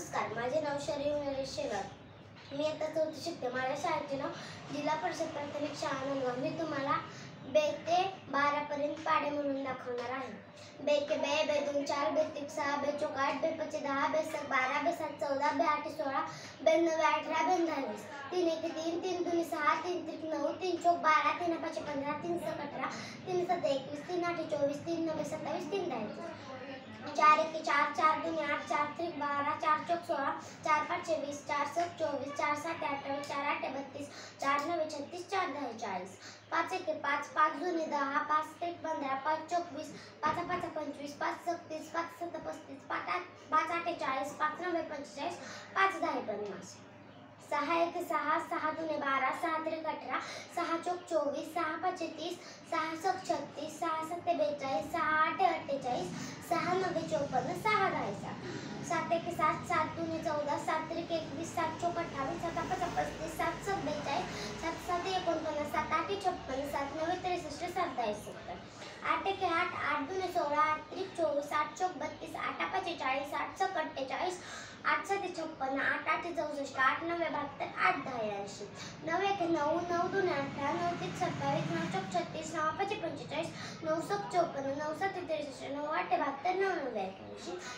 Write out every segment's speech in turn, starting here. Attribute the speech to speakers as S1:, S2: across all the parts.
S1: नमस्कार, माझे नाव शरीफ नरेश शेलार. मी आता 4थी शिकते. माझ्या शाळेचे नाव जिल्हा परिषद प्राथमिक शाळा नंदगाव. मी तुम्हाला 2 ते 12 पर्यंत पाढे म्हणून दाखवणार आहे. 2 के 2, 2 2 4, 2 3 6, 2 4 8, 2 5 10, 2 6 12, 2 7 14, 2 8 16, 2 9 18, 2 10 20, 3 1 3, 3 2 6, 3 3 9, 3 4 12, 3 5 15, 3 6 18, 3 7 21, 3 8 24, 3 9 27, 3 10 4 1 4, 4 2 8, 4 3 12, 4 4 16, 4 5 20, 4 7 24, 4 7 28, 4 8 32, 4 9 36, 4 10 40, 5 1 5, 5 2 10, 5 3 15, 5 24, 5 5 25, 5 36, 5 7 35, 5 8 40, 5 9 45, 5 10 50, 6 1 6, 6 2 12, 6 3 18, 6 4 24, 6 5 30, 6 6 36, 6 7 42, 6 8 48, 6 9 54, 6 10 7 1 7, 7 2 14, 7 3 21, 7 4 28, 7 5 35, 7 7 42, 7 7 49, 7 8 56, 7 9 63, 7 10 70, 8 1 8, 8 2 16, 8 3 24, 8 4 32, 8 5 40, 8 6 48, 8 7 56, 8 8 64, 8 9 72, 8 10 80, 9 1 9, 9 2 18, 9 3 27, 9 4 36, 9 5 45, 9 6 54, 9 7 63, 9 8 72, 9 9 81,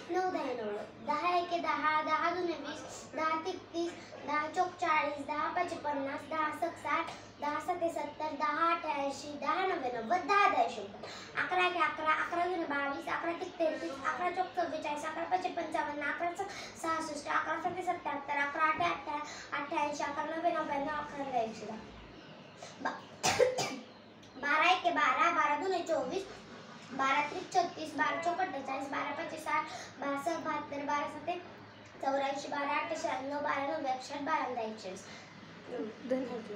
S1: 9 10 90, 10 1 10, 10 2 20, 10 3 30, 10 4 40, 10 5 50, 10 6 60, 10 7 70, 10 8 80, 10 9 90, 10 10 100, 11 1 11, 11 2 22, 11 3 33, 11 4 44, 11 5 55, 11 6 66, 11 7 77, 11 8 88, 11 9 99, 11 100, 12 1 12, 12 2 24, 12 3 36, 12 4 48, 12 5 60, 12 6 72, 12 7 84, 12 8 96, 12 9 61, 12 10 140. धन्यवाद.